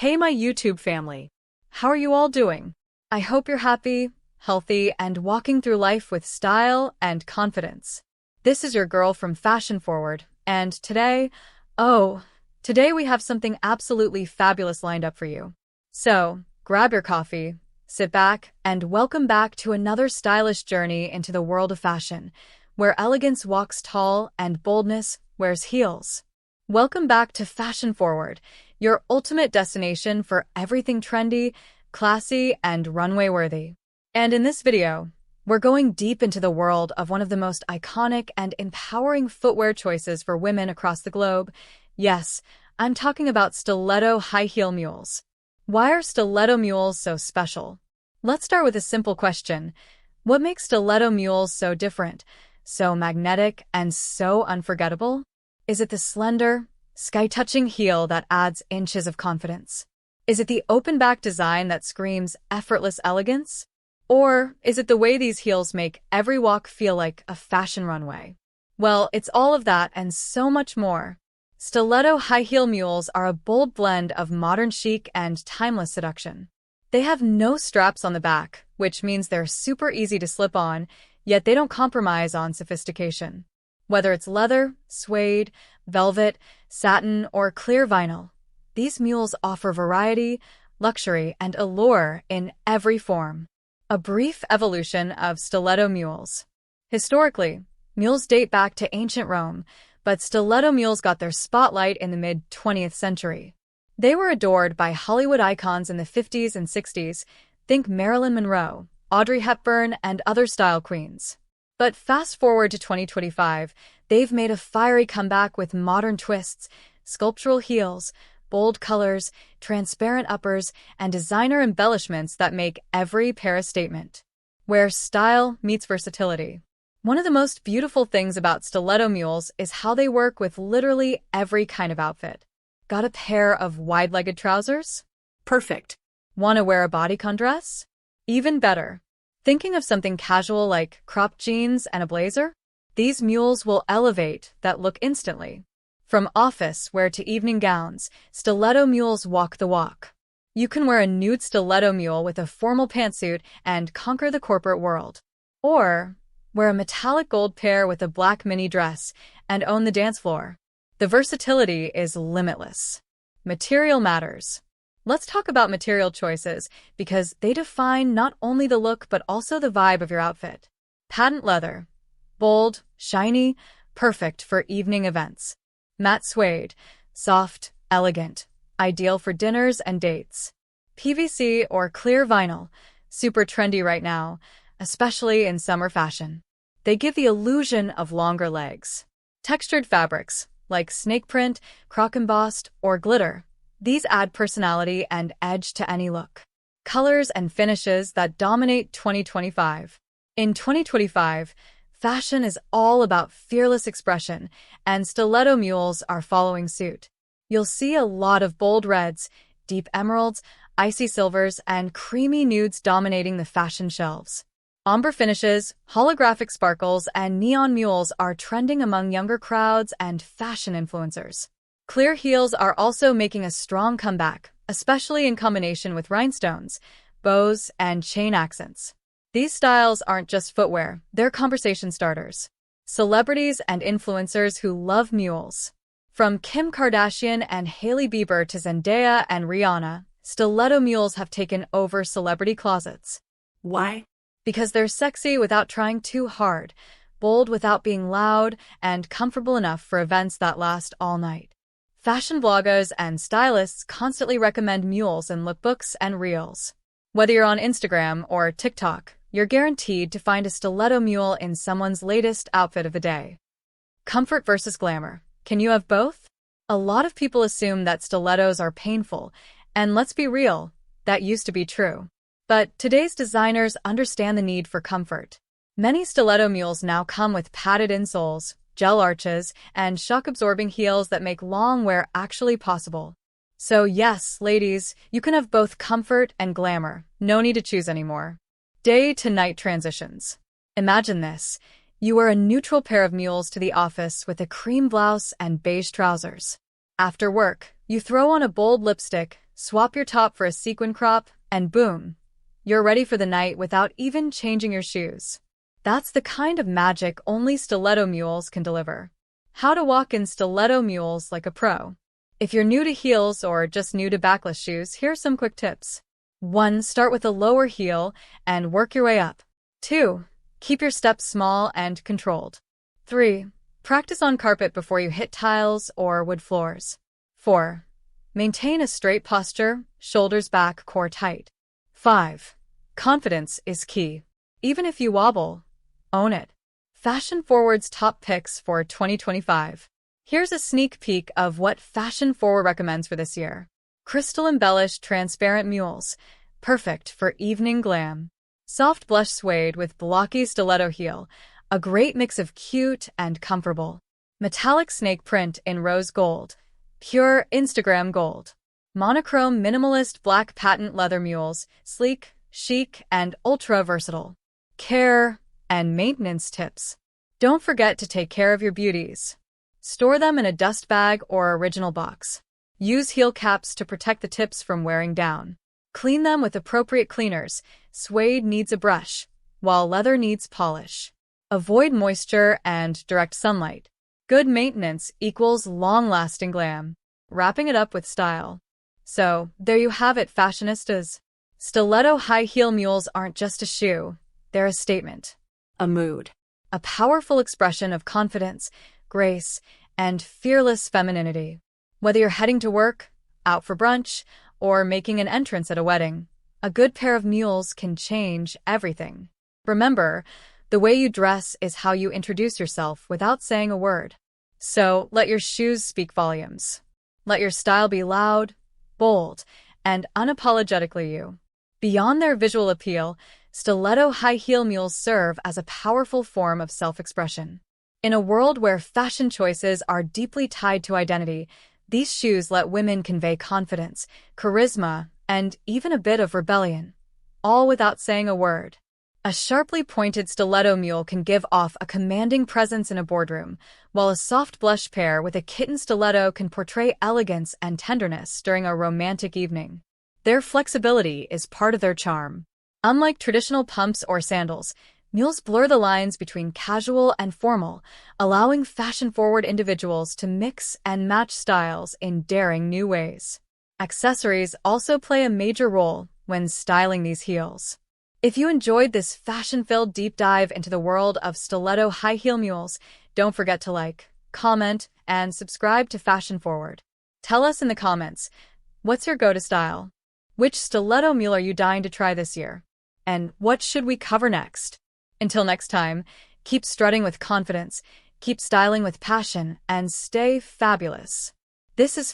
Hey my YouTube family! How are you all doing? I hope you're happy, healthy, and walking through life with style and confidence. This is your girl from Fashion Forward, and today we have something absolutely fabulous lined up for you. So, grab your coffee, sit back, and welcome back to another stylish journey into the world of fashion, where elegance walks tall and boldness wears heels. Welcome back to Fashion Forward, your ultimate destination for everything trendy, classy, and runway-worthy. And in this video, we're going deep into the world of one of the most iconic and empowering footwear choices for women across the globe. Yes, I'm talking about stiletto high-heel mules. Why are stiletto mules so special? Let's start with a simple question. What makes stiletto mules so different, so magnetic, and so unforgettable? Is it the slender, sky-touching heel that adds inches of confidence? Is it the open-back design that screams effortless elegance? Or is it the way these heels make every walk feel like a fashion runway? Well, it's all of that and so much more. Stiletto high-heel mules are a bold blend of modern chic and timeless seduction. They have no straps on the back, which means they're super easy to slip on, yet they don't compromise on sophistication. Whether it's leather, suede, velvet, satin, or clear vinyl, these mules offer variety, luxury, and allure in every form. A brief evolution of stiletto mules. Historically, mules date back to ancient Rome, but stiletto mules got their spotlight in the mid-20th century. They were adored by Hollywood icons in the 50s and 60s, think Marilyn Monroe, Audrey Hepburn, and other style queens. But fast forward to 2025, they've made a fiery comeback with modern twists, sculptural heels, bold colors, transparent uppers, and designer embellishments that make every pair a statement. Where style meets versatility. One of the most beautiful things about stiletto mules is how they work with literally every kind of outfit. Got a pair of wide-legged trousers? Perfect. Want to wear a bodycon dress? Even better. Thinking of something casual like cropped jeans and a blazer? These mules will elevate that look instantly. From office wear to evening gowns, stiletto mules walk the walk. You can wear a nude stiletto mule with a formal pantsuit and conquer the corporate world. Or wear a metallic gold pair with a black mini dress and own the dance floor. The versatility is limitless. Material matters. Let's talk about material choices because they define not only the look but also the vibe of your outfit. Patent leather. Bold, shiny, perfect for evening events. Matte suede. Soft, elegant. Ideal for dinners and dates. PVC or clear vinyl. Super trendy right now, especially in summer fashion. They give the illusion of longer legs. Textured fabrics like snake print, croc embossed, or glitter. These add personality and edge to any look. Colors and finishes that dominate 2025. In 2025, fashion is all about fearless expression, and stiletto mules are following suit. You'll see a lot of bold reds, deep emeralds, icy silvers, and creamy nudes dominating the fashion shelves. Ombre finishes, holographic sparkles, and neon mules are trending among younger crowds and fashion influencers. Clear heels are also making a strong comeback, especially in combination with rhinestones, bows, and chain accents. These styles aren't just footwear, they're conversation starters. Celebrities and influencers who love mules. From Kim Kardashian and Hailey Bieber to Zendaya and Rihanna, stiletto mules have taken over celebrity closets. Why? Because they're sexy without trying too hard, bold without being loud, and comfortable enough for events that last all night. Fashion bloggers and stylists constantly recommend mules in lookbooks and reels. Whether you're on Instagram or TikTok, you're guaranteed to find a stiletto mule in someone's latest outfit of the day. Comfort versus glamour. Can you have both? A lot of people assume that stilettos are painful, and let's be real, that used to be true. But today's designers understand the need for comfort. Many stiletto mules now come with padded insoles, gel arches, and shock-absorbing heels that make long wear actually possible. So yes, ladies, you can have both comfort and glamour. No need to choose anymore. Day to night transitions. Imagine this. You wear a neutral pair of mules to the office with a cream blouse and beige trousers. After work, you throw on a bold lipstick, Swap your top for a sequin crop, and boom, you're ready for the night without even changing your shoes. That's the kind of magic only stiletto mules can deliver. How to walk in stiletto mules like a pro. If you're new to heels or just new to backless shoes, here's some quick tips. 1. Start with a lower heel and work your way up. 2. Keep your steps small and controlled. 3. Practice on carpet before you hit tiles or wood floors. 4. Maintain a straight posture, shoulders back, core tight. 5. Confidence is key. Even if you wobble, own it. Fashion Forward's top picks for 2025. Here's a sneak peek of what Fashion Forward recommends for this year. Crystal-embellished transparent mules, perfect for evening glam. Soft blush suede with blocky stiletto heel, a great mix of cute and comfortable. Metallic snake print in rose gold, pure Instagram gold. Monochrome minimalist black patent leather mules, sleek, chic, and ultra versatile. Care and maintenance tips. Don't forget to take care of your beauties. Store them in a dust bag or original box. Use heel caps to protect the tips from wearing down. Clean them with appropriate cleaners. Suede needs a brush, while leather needs polish. Avoid moisture and direct sunlight. Good maintenance equals long-lasting glam. Wrapping it up with style. So, there you have it, fashionistas. Stiletto high heel mules aren't just a shoe. They're a statement. A mood. A powerful expression of confidence, grace, and fearless femininity. Whether you're heading to work, out for brunch, or making an entrance at a wedding, a good pair of mules can change everything. Remember, the way you dress is how you introduce yourself without saying a word. So, let your shoes speak volumes. Let your style be loud, bold, and unapologetically you. Beyond their visual appeal, stiletto high heel mules serve as a powerful form of self-expression. In a world where fashion choices are deeply tied to identity, these shoes let women convey confidence, charisma, and even a bit of rebellion, all without saying a word. A sharply pointed stiletto mule can give off a commanding presence in a boardroom, while a soft blush pair with a kitten stiletto can portray elegance and tenderness during a romantic evening. Their flexibility is part of their charm. Unlike traditional pumps or sandals, mules blur the lines between casual and formal, allowing fashion-forward individuals to mix and match styles in daring new ways. Accessories also play a major role when styling these heels. If you enjoyed this fashion-filled deep dive into the world of stiletto high heel mules, don't forget to like, comment, and subscribe to Fashion Forward. Tell us in the comments, what's your go-to style? Which stiletto mule are you dying to try this year? And what should we cover next? Until next time, keep strutting with confidence, keep styling with passion, and stay fabulous. This is